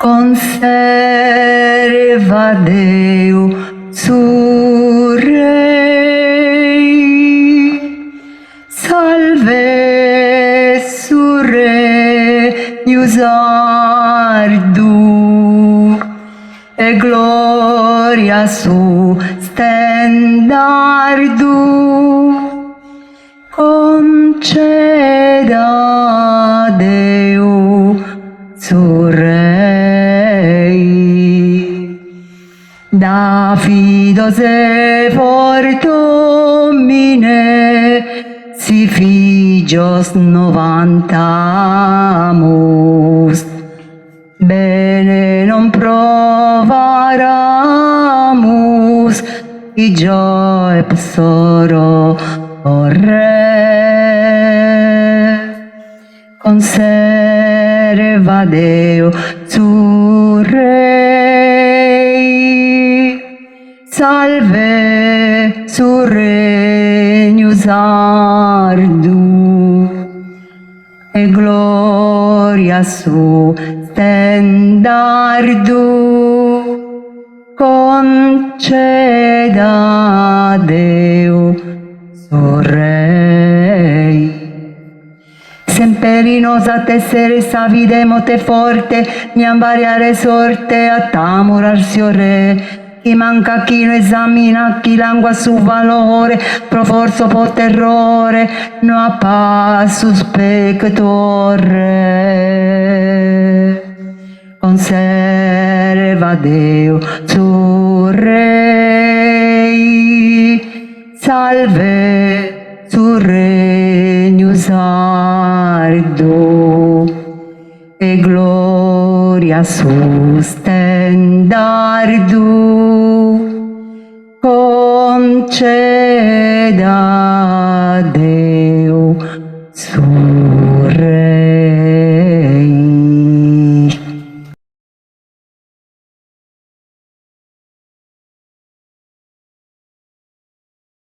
conserva Deo su Rei, salve su Regnus ardu, e gloria su stendardu, conceda Deo su Rei. Davidos e fortumine, si filios 90, bene non provaramus, i gioie psoro o Re. Conserva Deo su Rei, salve su Regnus ardu, e gloria su stendardu, conceda Deo su Rei. Semperinos a tessere savidemo te forte, niam variare sorte, a tamurarsi o Re. Chi manca, chi lo esamina, chi langua su valore, pro forza po terrore, no a passus pector Re. Conserva Deo su Rei, salve su Regnus ardu, e gloria su stendardu, conceda Deo su